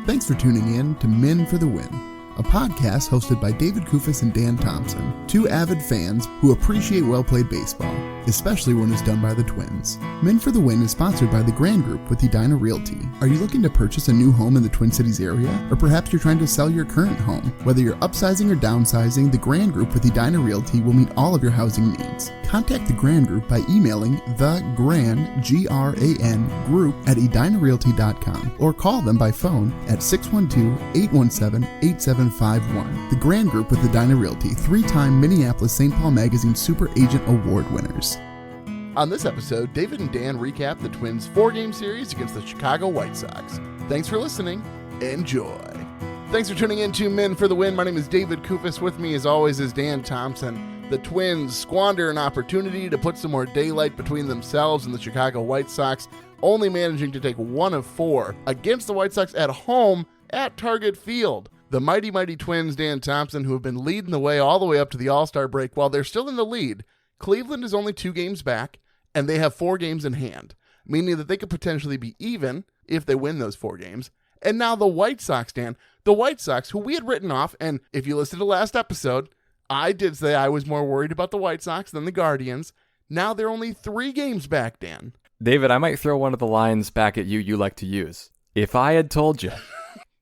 Thanks for tuning in to Men for the Win, a podcast hosted by David Kufis and Dan Thompson, two avid fans who appreciate well-played baseball, especially when it's done by the Twins. Men for the Win is sponsored by the Grand Group with Edina Realty. Are you looking to purchase a new home in the Twin Cities area? Or perhaps you're trying to sell your current home? Whether you're upsizing or downsizing, the Grand Group with Edina Realty will meet all of your housing needs. Contact the Grand Group by emailing thegran, G-R-A-N, group at edinarealty.com or call them by phone at 612-817-8751. The Grand Group with Edina Realty, 3-time Minneapolis-St. Paul Magazine Super Agent Award winners. On this episode, David and Dan recap the Twins' 4-game series against the Chicago White Sox. Thanks for listening. Enjoy. Thanks for tuning in to Men for the Win. My name is David Kufis. With me, as always, is Dan Thompson. The Twins squander an opportunity to put some more daylight between themselves and the Chicago White Sox, only managing to take 1 of 4 against the White Sox at home at Target Field. The mighty, mighty Twins, Dan Thompson, who have been leading the way all the way up to the All-Star break, while they're still in the lead, Cleveland is only 2 games back, and they have 4 games in hand, meaning that they could potentially be even if they win those 4 games. And now the White Sox, Dan, the White Sox, who we had written off, and if you listened to the last episode, I did say I was more worried about the White Sox than the Guardians. Now they're only 3 games back, Dan. David, I might throw one of the lines back at you like to use. If I had told you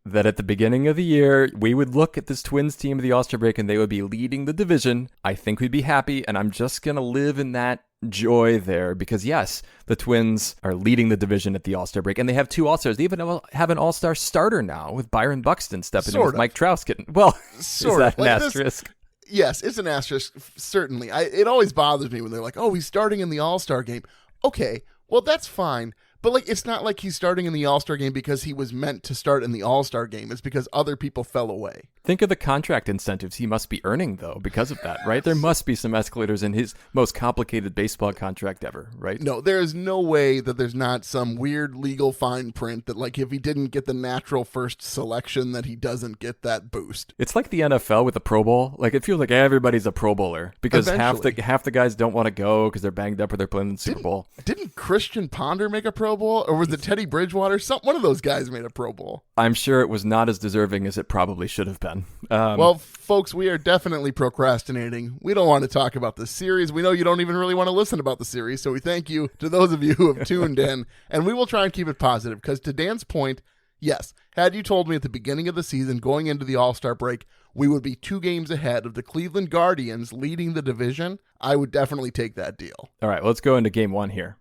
that at the beginning of the year, we would look at this Twins team of the All-Star break and they would be leading the division, I think we'd be happy, and I'm just going to live in that joy there because, yes, the Twins are leading the division at the All-Star break, and they have 2 All-Stars. They even have an All-Star starter now with Byron Buxton stepping in with Mike Trout getting... Well, sort is that of. an asterisk? Yes, it's an asterisk, certainly. It always bothers me when they're like, oh, he's starting in the All-Star game. Okay, well, that's fine. But it's not like he's starting in the All-Star game because he was meant to start in the All-Star game. It's because other people fell away. Think of the contract incentives he must be earning, though, because of that, right? There must be some escalators in his most complicated baseball contract ever, right? No, there is no way that there's not some weird legal fine print that, if he didn't get the natural first selection, that he doesn't get that boost. It's like the NFL with the Pro Bowl. It feels like everybody's a Pro Bowler because half the guys don't want to go because they're banged up or they're playing in the Super Bowl. Didn't Christian Ponder make a Pro Bowl? Or was it Teddy Bridgewater? One of those guys made a Pro Bowl. I'm sure it was not as deserving as it probably should have been. Well, folks, we are definitely procrastinating. We don't want to talk about the series. We know you don't even really want to listen about the series, so we thank you to those of you who have tuned in, and we will try and keep it positive, because to Dan's point, yes, had you told me at the beginning of the season, going into the All-Star break, we would be 2 games ahead of the Cleveland Guardians leading the division, I would definitely take that deal. All right, let's go into game 1 here.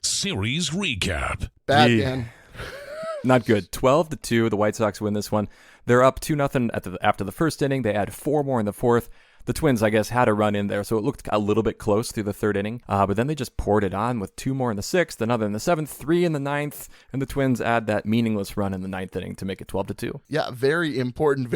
Series recap. Bad, Dan. Not good. 12-2, the White Sox win this one. They're up 2-0 after the first inning. They add 4 more in the 4th. The Twins, I guess, had a run in there, so it looked a little bit close through the 3rd inning. But then they just poured it on with 2 more in the 6th, another in the 7th, 3 in the 9th, and the Twins add that meaningless run in the 9th inning to make it 12-2. Yeah, very important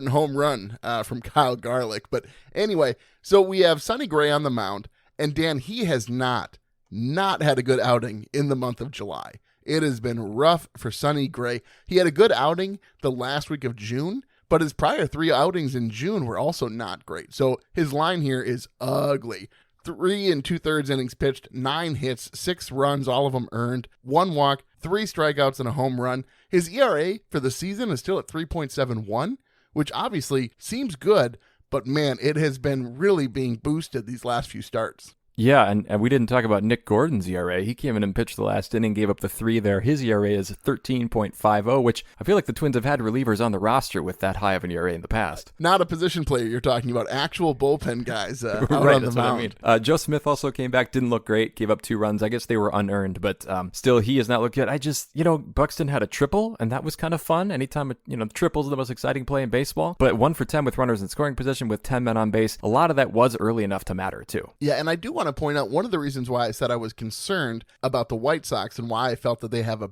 home run from Kyle Garlick. But anyway, so we have Sonny Gray on the mound, and Dan, he has not had a good outing in the month of July. It has been rough for Sonny Gray. He had a good outing the last week of June, but his prior 3 outings in June were also not great. So his line here is ugly. 3 2/3 innings pitched, 9 hits, 6 runs, all of them earned, 1 walk, 3 strikeouts, and a home run. His ERA for the season is still at 3.71, which obviously seems good, but man, it has been really being boosted these last few starts. Yeah, and we didn't talk about Nick Gordon's ERA. He came in and pitched the last inning, gave up the 3 there. His ERA is 13.50, which I feel like the Twins have had relievers on the roster with that high of an ERA in the past. Not a position player you're talking about, actual bullpen guys out right, on the mound. What I mean. Joe Smith also came back, didn't look great, gave up 2 runs. I guess they were unearned, but still he has not looked good. Buxton had a triple, and that was kind of fun. Anytime, triples are the most exciting play in baseball. But 1 for 10 with runners in scoring position with 10 men on base. A lot of that was early enough to matter, too. Yeah, and I do want to point out one of the reasons why I said I was concerned about the White Sox and why I felt that they have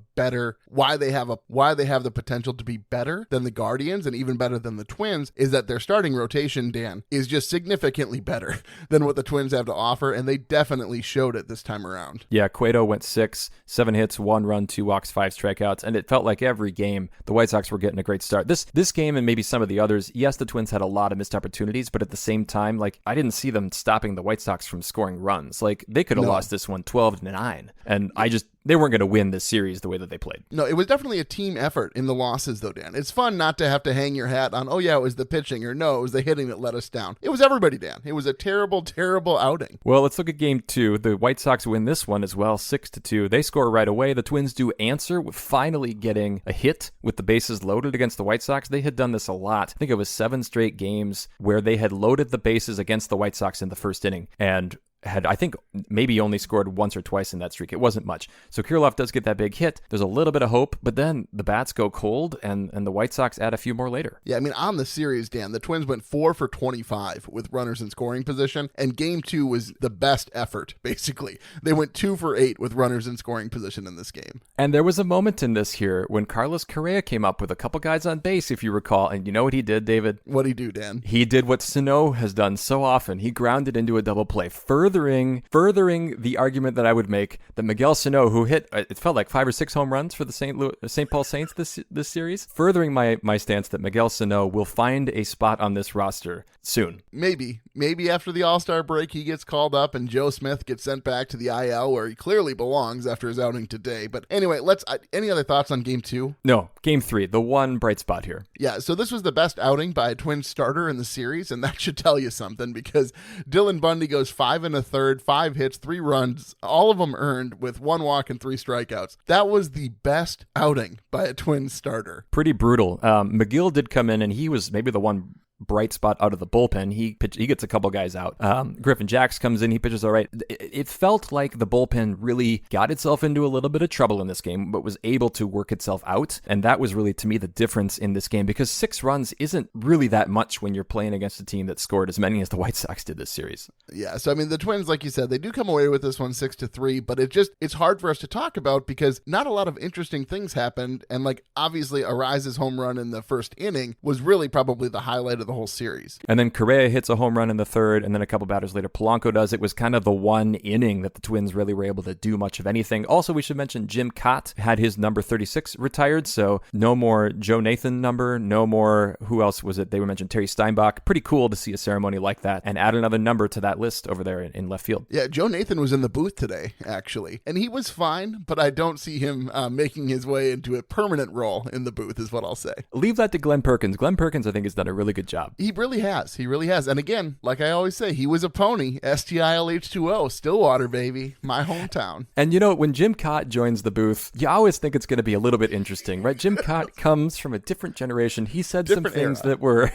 why they have the potential to be better than the Guardians and even better than the Twins is that their starting rotation, Dan, is just significantly better than what the Twins have to offer, and they definitely showed it this time around. Yeah, Cueto went 6, 7 hits, 1 run, 2 walks, 5 strikeouts, and it felt like every game the White Sox were getting a great start. This game and maybe some of the others, yes, the Twins had a lot of missed opportunities, but at the same time, I didn't see them stopping the White Sox from scoring runs. They could have lost this one 12-9, and I just they weren't going to win this series the way that they played. No, it was definitely a team effort in the losses, though, Dan. It's fun not to have to hang your hat on, oh, yeah, it was the pitching, or no, it was the hitting that let us down. It was everybody, Dan. It was a terrible, terrible outing. Well, let's look at game 2. The White Sox win this one as well, 6-2. They score right away. The Twins do answer with finally getting a hit with the bases loaded against the White Sox. They had done this a lot. I think it was 7 straight games where they had loaded the bases against the White Sox in the first inning and had, I think, maybe only scored once or twice in that streak. It wasn't much. So Kirilloff does get that big hit. There's a little bit of hope, but then the bats go cold, and the White Sox add a few more later. Yeah, I mean, on the series, Dan, the Twins went 4 for 25 with runners in scoring position, and game 2 was the best effort, basically. They went 2 for 8 with runners in scoring position in this game. And there was a moment in this here when Carlos Correa came up with a couple guys on base, if you recall, and you know what he did, David? What'd he do, Dan? He did what Sano has done so often. He grounded into a double play, furthering the argument that I would make that Miguel Sano, who hit, it felt like 5 or 6 home runs for the St. Paul Saints this series, furthering my stance that Miguel Sano will find a spot on this roster soon. Maybe after the All-Star break, he gets called up and Joe Smith gets sent back to the IL where he clearly belongs after his outing today. But anyway, any other thoughts on game 2? No, game 3, the one bright spot here. Yeah, so this was the best outing by a Twins starter in the series, and that should tell you something because Dylan Bundy goes 5 1/3, 5 hits, 3 runs, all of them earned with 1 walk and 3 strikeouts. That was the best outing by a Twins starter. Pretty brutal. McGill did come in, and he was maybe the one bright spot out of the bullpen. He gets a couple guys out. Griffin Jacks comes in, he pitches all right. It felt like the bullpen really got itself into a little bit of trouble in this game, but was able to work itself out. And that was really, to me, the difference in this game, because 6 runs isn't really that much when you're playing against a team that scored as many as the White Sox did this series. Yeah, so I mean, the Twins, like you said, they do come away with this one 6-3, but it's hard for us to talk about because not a lot of interesting things happened. And like, obviously, Ariza's home run in the first inning was really probably the highlight of the whole series. And then Correa hits a home run in the third, and then a couple batters later, Polanco does. It was kind of the one inning that the Twins really were able to do much of anything. Also, we should mention Jim Cott had his number 36 retired, so no more Joe Nathan number, no more, who else was it? They were mentioned Terry Steinbach. Pretty cool to see a ceremony like that and add another number to that list over there in left field. Yeah, Joe Nathan was in the booth today, actually, and he was fine, but I don't see him making his way into a permanent role in the booth, is what I'll say. Leave that to Glenn Perkins. Glenn Perkins, I think, has done a really good job. He really has. He really has. And again, like I always say, he was a pony. STILH2O, Stillwater, baby. My hometown. And you know, when Jim Cott joins the booth, you always think it's going to be a little bit interesting, right? Jim Cott comes from a different generation. He said some things that were...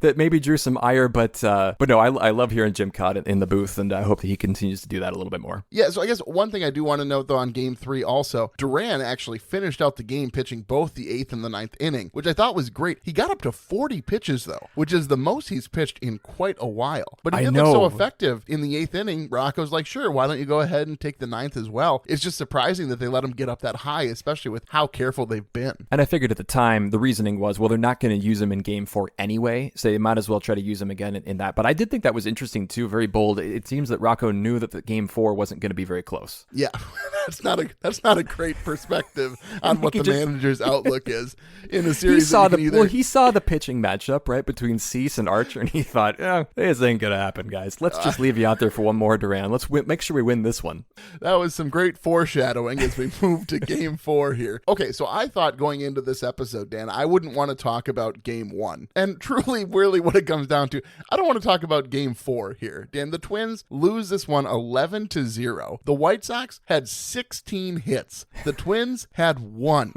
that maybe drew some ire, but no, I love hearing Jim Cott in the booth, and I hope that he continues to do that a little bit more. Yeah, so I guess one thing I do want to note, though, on Game 3 also, Duran actually finished out the game pitching both the 8th and the 9th inning, which I thought was great. He got up to 40 pitches, though, which is the most he's pitched in quite a while. But he did look so effective in the 8th inning. Rocco's like, sure, why don't you go ahead and take the 9th as well? It's just surprising that they let him get up that high, especially with how careful they've been. And I figured at the time, the reasoning was, well, they're not going to use him in Game 4 anyway, so they might as well try to use him again in that. But I did think that was interesting too, very bold. It seems that Rocco knew that the Game 4 wasn't going to be very close. Yeah, that's not a great perspective on what the manager's outlook is in a series. He saw the pitching matchup right between Cease and Archer, and he thought, this ain't gonna happen, guys. Let's just leave you out there for one more, Duran. Let's make sure we win this one. That was some great foreshadowing as we move to Game 4 here. Okay, so I thought going into this episode, Dan, I wouldn't want to talk about Game 1, and truly, really, what it comes down to, I don't want to talk about Game 4 here. Dan, the Twins lose this one 11-0. The White Sox had 16 hits. The Twins had 1.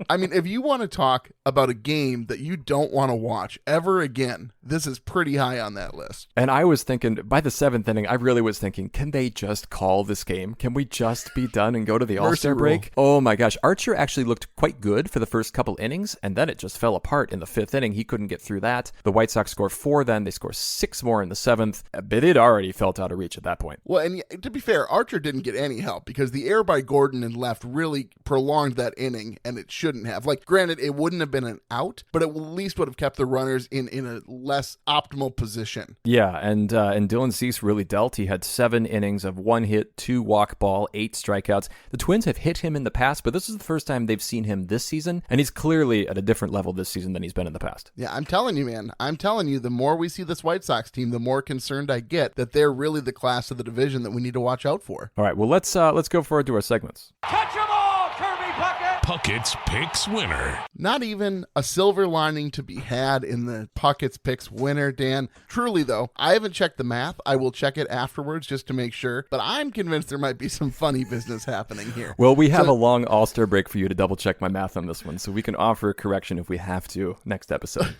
I mean, if you want to talk about a game that you don't want to watch ever again, this is pretty high on that list. And I was thinking, by the 7th inning, I really was thinking, can they just call this game? Can we just be done and go to the All-Star break? Oh my gosh. Archer actually looked quite good for the first couple innings, and then it just fell apart in the 5th inning. He couldn't get through that. The White Sox score 4 then. They score 6 more in the 7th, but it already felt out of reach at that point. Well, and to be fair, Archer didn't get any help because the error by Gordon and left really prolonged that inning, and it shouldn't have. Like, granted, it wouldn't have been an out, but it at least would have kept the runners in a less optimal position. Yeah, and Dylan Cease really dealt. He had 7 innings of 1 hit, 2 walk ball, 8 strikeouts. The Twins have hit him in the past, but this is the first time they've seen him this season, and he's clearly at a different level this season than he's been in the past. Yeah, I'm telling you, man. I'm telling you, the more we see this White Sox team, the more concerned I get that they're really the class of the division that we need to watch out for. All right, well, let's go forward to our segments. Catch 'em all, Kirby Puckett! Puckett's Picks winner. Not even a silver lining to be had in the Puckett's Picks winner, Dan. Truly, though, I haven't checked the math. I will check it afterwards just to make sure, but I'm convinced there might be some funny business happening here. Well, we have a long All-Star break for you to double-check my math on this one, so we can offer a correction if we have to next episode.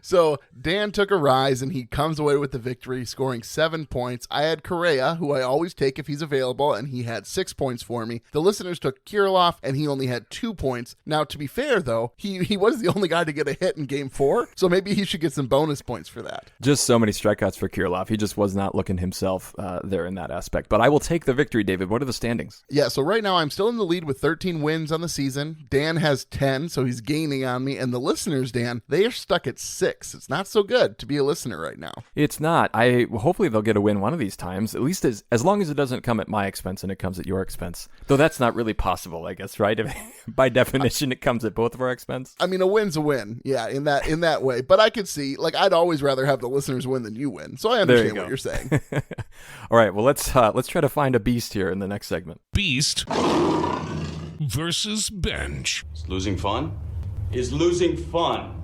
So Dan took a rise, and he comes away with the victory, scoring 7 points. I had Correa, who I always take if he's available, and he had 6 points for me. The listeners took Kirilloff, and he only had 2 points. Now, to be fair, though, he was the only guy to get a hit in Game 4, so maybe he should get some bonus points for that. Just so many strikeouts for Kirilloff. He just was not looking himself there in that aspect. But I will take the victory, David. What are the standings? Yeah, so right now I'm still in the lead with 13 wins on the season. Dan has 10, so he's gaining on me. And the listeners, Dan, they are stuck at 6. It's not so good to be a listener right now. It's not. Hopefully they'll get a win one of these times, at least as long as it doesn't come at my expense and it comes at your expense. Though that's not really possible, I guess, right? By definition, it comes at both of our expense. I mean, a win's a win. Yeah, in that way. But I could see, I'd always rather have the listeners win than you win. So I understand what you're saying. All right, well, let's try to find a beast here in the next segment. Beast versus Bench. Is losing fun? Is losing fun?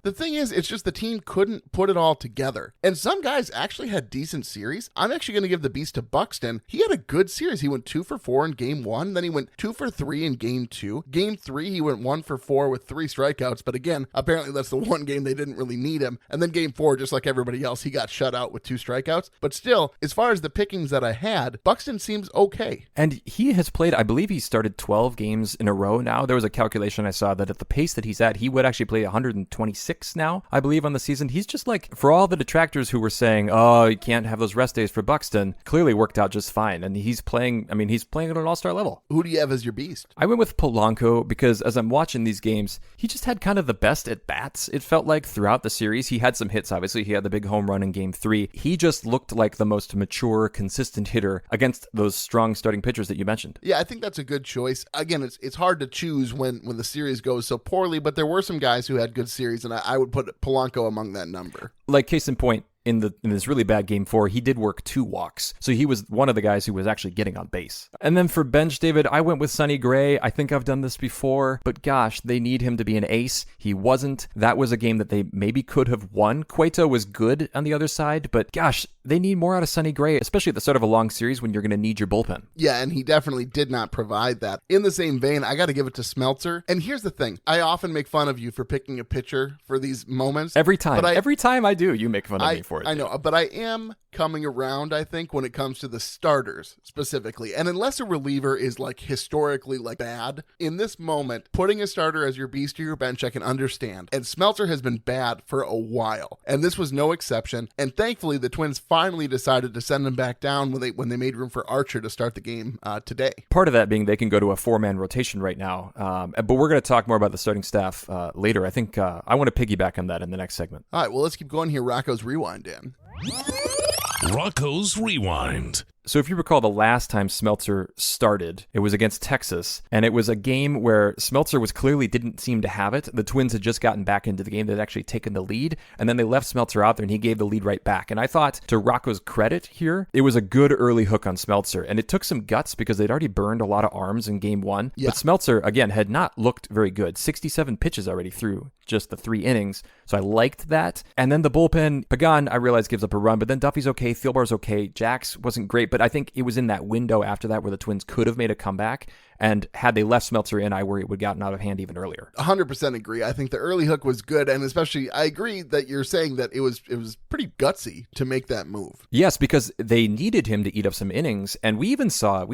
The thing is, it's just the team couldn't put it all together. And some guys actually had decent series. I'm actually going to give the beast to Buxton. He had a good series. He went 2 for 4 in Game 1. Then he went 2 for 3 in Game 2. Game 3, he went 1 for 4 with 3 strikeouts. But again, apparently that's the one game they didn't really need him. And then Game 4, just like everybody else, he got shut out with 2 strikeouts. But still, as far as the pickings that I had, Buxton seems okay. And he has played, I believe he started 12 games in a row now. There was a calculation I saw that at the pace that he's at, he would actually play 126 now, I believe, on the season. He's just for all the detractors who were saying, oh, you can't have those rest days for Buxton, clearly worked out just fine. And he's playing at an all-star level. Who do you have as your beast? I went with Polanco because as I'm watching these games, he just had kind of the best at bats. It felt like throughout the series. He had some hits, obviously. He had the big home run in Game 3. He just looked like the most mature, consistent hitter against those strong starting pitchers that you mentioned. Yeah, I think that's a good choice. Again, it's hard to choose when the series goes so poorly, but there were some guys who had good series, and I would put Polanco among that number. Like case in point, in this really bad Game 4, he did work 2 walks. So he was one of the guys who was actually getting on base. And then for bench, David, I went with Sonny Gray. I think I've done this before, but gosh, they need him to be an ace. He wasn't. That was a game that they maybe could have won. Cueto was good on the other side, but gosh, they need more out of Sonny Gray, especially at the start of a long series when you're going to need your bullpen. Yeah, and he definitely did not provide that. In the same vein, I got to give it to Smeltzer. And here's the thing. I often make fun of you for picking a pitcher for these moments. Every time I do, you make fun of me for it. I know, but I am coming around, I think, when it comes to the starters specifically. And unless a reliever is historically bad, in this moment, putting a starter as your beast or your bench, I can understand. And Smeltzer has been bad for a while, and this was no exception. And thankfully, the Twins finally decided to send him back down when they made room for Archer to start the game today. Part of that being they can go to a 4-man rotation right now. But we're going to talk more about the starting staff later. I think I want to piggyback on that in the next segment. All right, well, let's keep going here. Rocco's Rewind, Dan. Rocco's Rewind. So if you recall, the last time Smeltzer started, it was against Texas, and it was a game where Smeltzer didn't seem to have it. The Twins had just gotten back into the game. They'd actually taken the lead, and then they left Smeltzer out there, and he gave the lead right back. And I thought, to Rocco's credit here, it was a good early hook on Smeltzer, and it took some guts because they'd already burned a lot of arms in Game 1. Yeah. But Smeltzer, again, had not looked very good. 67 pitches already through just the 3 innings, so I liked that. And then the bullpen, Pagan, I realized, gives up a run, but then Duffy's okay, Thielbar's okay, Jax wasn't great, but I think it was in that window after that where the Twins could have made a comeback. And had they left Smeltzer in, I worry it would have gotten out of hand even earlier. 100% agree. I think the early hook was good, and especially I agree that you're saying that it was pretty gutsy to make that move. Yes, because they needed him to eat up some innings, and we even saw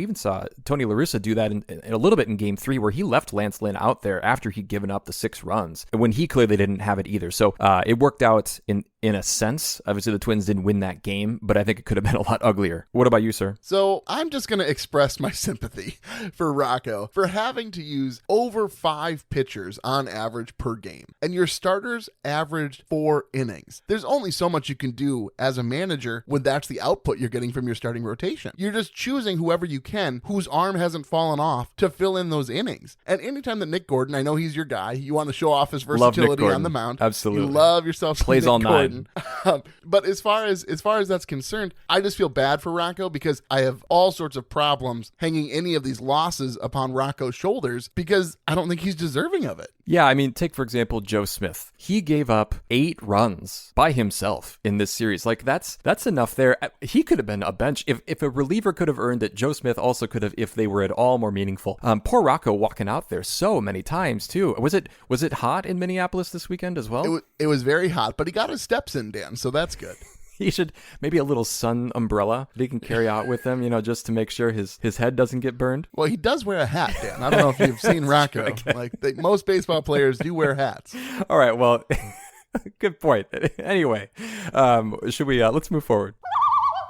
Tony La Russa do that in a little bit in Game 3, where he left Lance Lynn out there after he'd given up the 6 runs, when he clearly didn't have it either. So it worked out in a sense. Obviously, the Twins didn't win that game, but I think it could have been a lot uglier. What about you, sir? So I'm just going to express my sympathy for Rocco Rocco for having to use over 5 pitchers on average per game. And your starters averaged 4 innings. There's only so much you can do as a manager when that's the output you're getting from your starting rotation. You're just choosing whoever you can whose arm hasn't fallen off to fill in those innings. And anytime that Nick Gordon, I know he's your guy, you want to show off his versatility on the mound. Absolutely. You love yourself some Plays Nick all Gordon. 9. But as far as that's concerned, I just feel bad for Rocco because I have all sorts of problems hanging any of these losses upon Rocco's shoulders because I don't think he's deserving of it. Yeah, I mean, take, for example, Joe Smith. He gave up 8 runs by himself in this series. Like, that's enough there. He could have been a bench. If a reliever could have earned it, Joe Smith also could have if they were at all more meaningful. Poor Rocco walking out there so many times, too. Was it hot in Minneapolis this weekend as well? It was very hot, but he got his steps in, Dan, so that's good. He should maybe a little sun umbrella that he can carry out with him, just to make sure his head doesn't get burned. Well, he does wear a hat, Dan. I don't know if you've seen Rocco. Most baseball players do wear hats. All right, well, good point. Anyway, should we, let's move forward.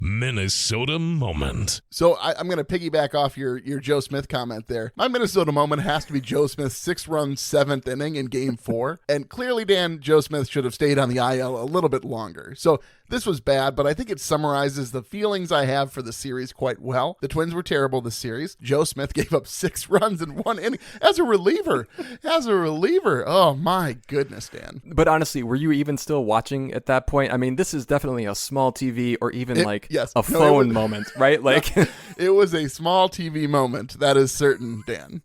Minnesota moment. So I'm going to piggyback off your Joe Smith comment there. My Minnesota moment has to be Joe Smith's 6-run 7th inning in Game 4. And clearly, Dan, Joe Smith should have stayed on the IL a little bit longer. So this was bad, but I think it summarizes the feelings I have for the series quite well. The Twins were terrible this series. Joe Smith gave up 6 runs in 1 inning as a reliever. Oh, my goodness, Dan. But honestly, were you even still watching at that point? I mean, this is definitely a small TV or even phone moment, right? Like it was a small TV moment. That is certain, Dan.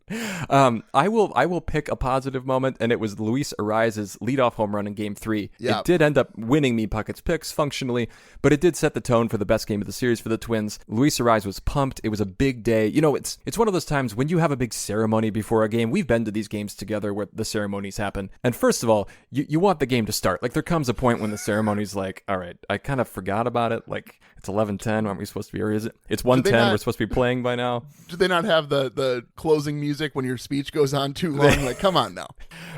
I will pick a positive moment, and it was Luis Arraez's leadoff home run in Game 3. Yep. It did end up winning me Puckett's picks functionally, but it did set the tone for the best game of the series for the Twins. Luis Arraez was pumped. It was a big day. It's one of those times when you have a big ceremony before a game. We've been to these games together where the ceremonies happen. And first of all, you want the game to start. Like, there comes a point when the ceremony's like, all right, I kind of forgot about it. Like, it's 11:10. Aren't we supposed to be? Or is it? It's 1:10. We're supposed to be playing by now. Do they not have the closing music when your speech goes on too long? Like, come on now.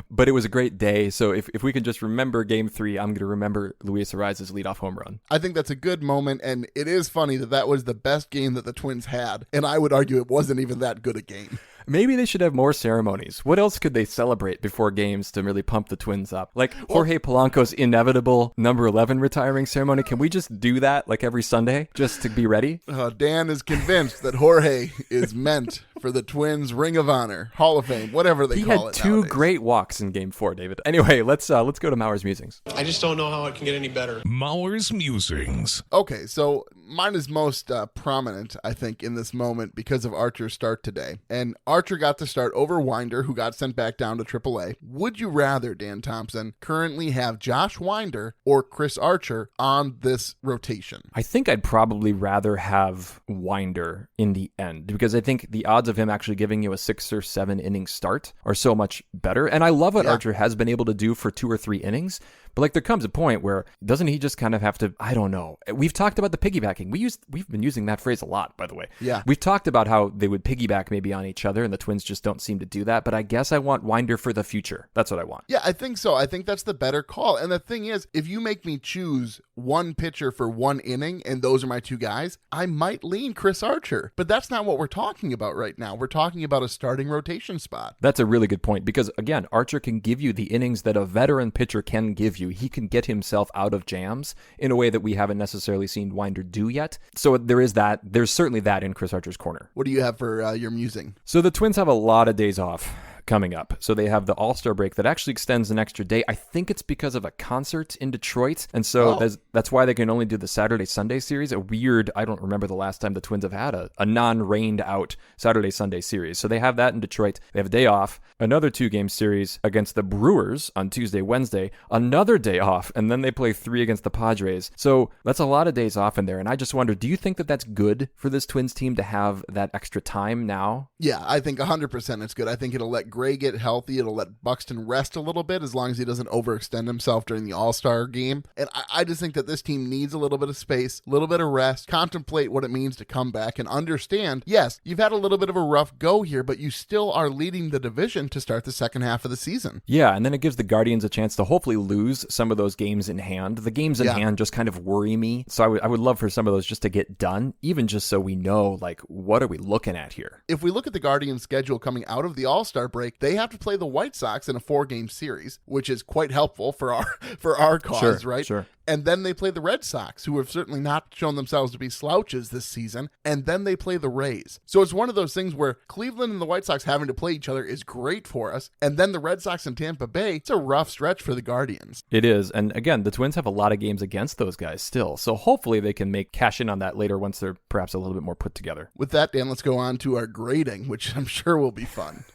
But it was a great day. So if we can just remember Game 3, I'm going to remember Luis Arraez's leadoff home run. I think that's a good moment, and it is funny that was the best game that the Twins had, and I would argue it wasn't even that good a game. Maybe they should have more ceremonies. What else could they celebrate before games to really pump the Twins up? Like Jorge Polanco's inevitable number 11 retiring ceremony. Can we just do that like every Sunday just to be ready? Dan is convinced that Jorge is meant for the Twins Ring of Honor, Hall of Fame, whatever they call it. He had 2 nowadays. great walks in Game 4, David. Anyway, let's go to Mauer's musings. I just don't know how it can get any better. Mauer's musings. Okay, so mine is most prominent, I think, in this moment because of Archer's start today. And Archer got to start over Winder, who got sent back down to AAA. Would you rather, Dan Thompson, currently have Josh Winder or Chris Archer on this rotation? I think I'd probably rather have Winder in the end because I think the odds of him actually giving you a 6 or 7 inning start are so much better. And I love what Archer has been able to do for 2 or 3 innings. But like there comes a point where doesn't he just kind of have to, I don't know. We've talked about the piggybacking. We've been using that phrase a lot, by the way. Yeah. We've talked about how they would piggyback maybe on each other and the Twins just don't seem to do that. But I guess I want Winder for the future. That's what I want. Yeah, I think so. I think that's the better call. And the thing is, if you make me choose one pitcher for 1 inning and those are my 2 guys, I might lean Chris Archer. But that's not what we're talking about right now. We're talking about a starting rotation spot. That's a really good point because, again, Archer can give you the innings that a veteran pitcher can give you. He can get himself out of jams in a way that we haven't necessarily seen Winder do yet. So there is that. There's certainly that in Chris Archer's corner. What do you have for your musing? So the Twins have a lot of days off coming up. So they have the All-Star break that actually extends an extra day. I think it's because of a concert in Detroit. And so that's why they can only do the Saturday-Sunday series. I don't remember the last time the Twins have had a non-rained out Saturday-Sunday series. So they have that in Detroit. They have a day off, another 2-game series against the Brewers on Tuesday, Wednesday, another day off, and then they play 3 against the Padres. So that's a lot of days off in there. And I just wonder, do you think that that's good for this Twins team to have that extra time now? Yeah, I think 100% it's good. I think it'll let Gray get healthy. It'll let Buxton rest a little bit as long as he doesn't overextend himself during the All-Star game. And I just think that this team needs a little bit of space, a little bit of rest, contemplate what it means to come back and understand, yes, you've had a little bit of a rough go here, but you still are leading the division to start the second half of the season. Yeah, and then it gives the Guardians a chance to hopefully lose some of those games in hand. The games in hand just kind of worry me. So I would love for some of those just to get done, even just so we know, like, what are we looking at here? If we look at the Guardians' schedule coming out of the All-Star break, they have to play the White Sox in a 4-game series, which is quite helpful for our cause, right? Sure. And then they play the Red Sox, who have certainly not shown themselves to be slouches this season. And then they play the Rays. So it's one of those things where Cleveland and the White Sox having to play each other is great for us. And then the Red Sox and Tampa Bay, it's a rough stretch for the Guardians. It is. And again, the Twins have a lot of games against those guys still. So hopefully they can cash in on that later once they're perhaps a little bit more put together. With that, Dan, let's go on to our grading, which I'm sure will be fun.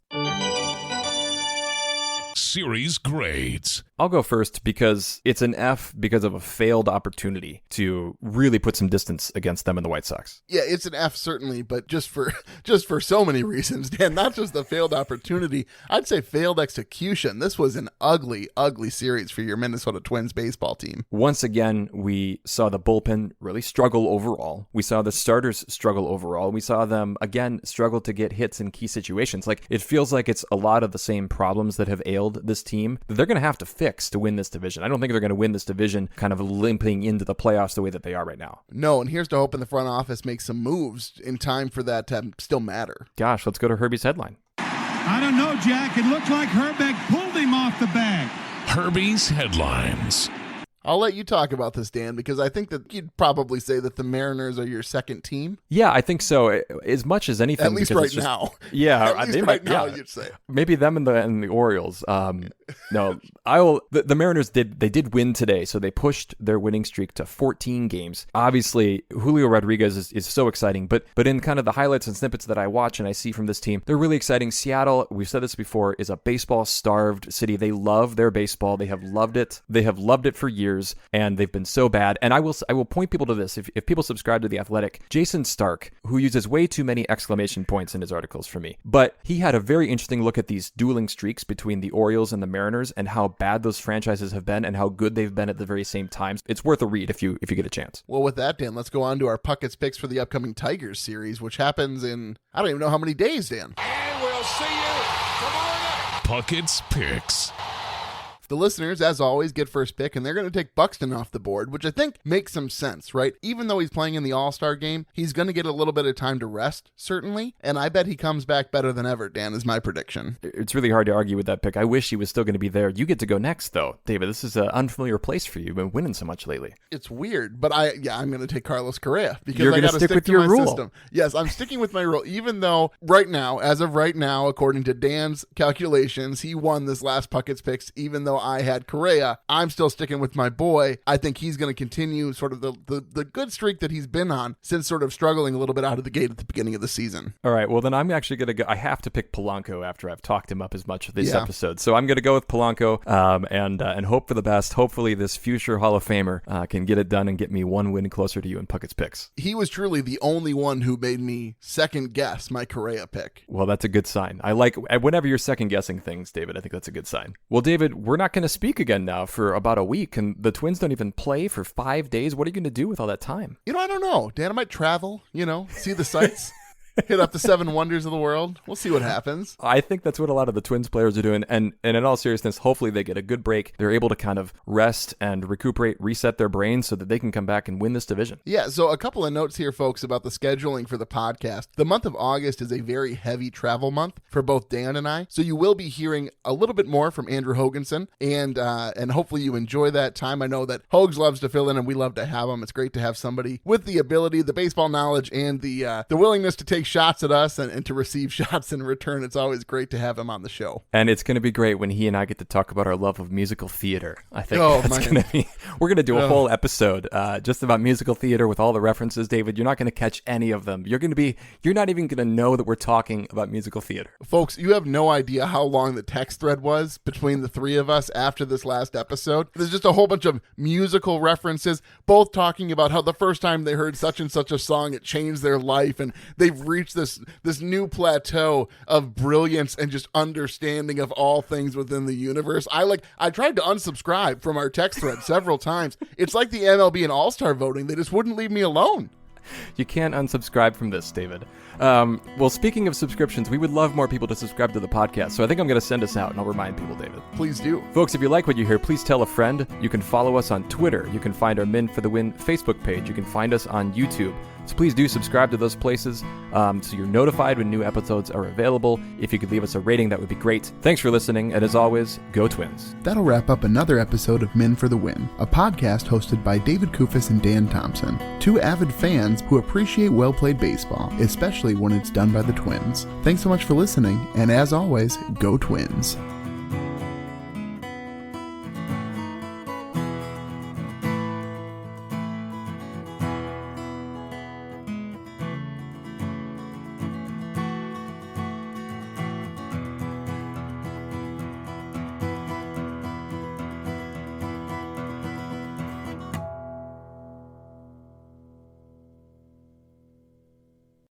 Series grades. I'll go first because it's an F because of a failed opportunity to really put some distance against them and the White Sox. Yeah, it's an F certainly, but just for so many reasons, Dan. Not just the failed opportunity, I'd say failed execution. This was an ugly, ugly series for your Minnesota Twins baseball team. Once again, we saw the bullpen really struggle overall. We saw the starters struggle overall. We saw them, again, struggle to get hits in key situations. Like, it feels like it's a lot of the same problems that have ailed this team that they're going to have to fix to win this division. I don't think they're going to win this division kind of limping into the playoffs the way that they are right now. No, and here's to hoping the front office makes some moves in time for that to still matter. Gosh, let's go to Herbie's headline. I don't know, Jack. It looked like Herbie pulled him off the bag. Herbie's headlines. I'll let you talk about this, Dan, because I think that you'd probably say that the Mariners are your second team. Yeah, I think so. As much as anything. At least right now. Yeah. At least right now, you'd say. Maybe them and the Orioles. No, I will. The Mariners did win today, so they pushed their winning streak to 14 games. Obviously, Julio Rodriguez is so exciting, but in kind of the highlights and snippets that I watch and I see from this team, they're really exciting. Seattle, we've said this before, is a baseball-starved city. They love their baseball. They have loved it. They have loved it for years. And they've been so bad. And I will point people to this. If people subscribe to The Athletic, Jason Stark, who uses way too many exclamation points in his articles for me, but he had a very interesting look at these dueling streaks between the Orioles and the Mariners and how bad those franchises have been and how good they've been at the very same time. It's worth a read if you get a chance. Well, with that, Dan, let's go on to our Puckett's picks for the upcoming Tigers series, which happens in, I don't even know how many days, Dan. And we'll see you tomorrow night. Puckett's picks. The listeners, as always, get first pick, and they're going to take Buxton off the board, which I think makes some sense, right? Even though he's playing in the All-Star game, he's going to get a little bit of time to rest, certainly, and I bet he comes back better than ever, Dan, is my prediction. It's really hard to argue with that pick. I wish he was still going to be there. You get to go next, though. David, this is an unfamiliar place for you. You've been winning so much lately. It's weird, but I'm going to take Carlos Correa because You're I got to stick with to your my rule. system. Yes, I'm sticking with my rule, even though as of right now, according to Dan's calculations, he won this last Puckett's picks, even though I had Correa. I'm still sticking with my boy. I think he's going to continue sort of the good streak that he's been on since sort of struggling a little bit out of the gate at the beginning of the season. All right, well then I'm actually going to go. I have to pick Polanco after I've talked him up as much this episode. So I'm going to go with Polanco and hope for the best. Hopefully this future Hall of Famer can get it done and get me one win closer to you in Puckett's picks. He was truly the only one who made me second guess my Correa pick. Well, that's a good sign. I like whenever you're second guessing things, David. I think that's a good sign. Well, David, we're not going to speak again now for about a week, and the Twins don't even play for 5 days. What are you going to do with all that time? I don't know. Dan, I might travel, see the sights. Hit up the 7 wonders of the world. We'll see what happens. I think that's what a lot of the Twins players are doing. And in all seriousness, hopefully they get a good break. They're able to kind of rest and recuperate, reset their brains so that they can come back and win this division. Yeah, so a couple of notes here, folks, about the scheduling for the podcast. The month of August is a very heavy travel month for both Dan and I. So you will be hearing a little bit more from Andrew Hoganson, and hopefully you enjoy that time. I know that Hogs loves to fill in, and we love to have him. It's great to have somebody with the ability, the baseball knowledge, and the willingness to take shots at us and to receive shots in return. It's always great to have him on the show. And it's going to be great when he and I get to talk about our love of musical theater. I think we're going to do a whole episode just about musical theater with all the references. David, you're not going to catch any of them. You're not even going to know that we're talking about musical theater. Folks, you have no idea how long the text thread was between the three of us after this last episode. There's just a whole bunch of musical references, both talking about how the first time they heard such and such a song, it changed their life, and they've reached this new plateau of brilliance and just understanding of all things within the universe. I tried to unsubscribe from our text thread several times. It's like the MLB and All-Star voting. They just wouldn't leave me alone. You can't unsubscribe from this, David. Well, speaking of subscriptions, we would love more people to subscribe to the podcast, so I think I'm going to send us out, and I'll remind people, David. Please do. Folks, if you like what you hear, please tell a friend. You can follow us on Twitter. You can find our Men for the Win Facebook page. You can find us on YouTube. So please do subscribe to those places so you're notified when new episodes are available. If you could leave us a rating, that would be great. Thanks for listening, and as always, go Twins. That'll wrap up another episode of Men for the Win, a podcast hosted by David Kufis and Dan Thompson, two avid fans who appreciate well-played baseball, especially when it's done by the Twins. Thanks so much for listening, and as always, go Twins.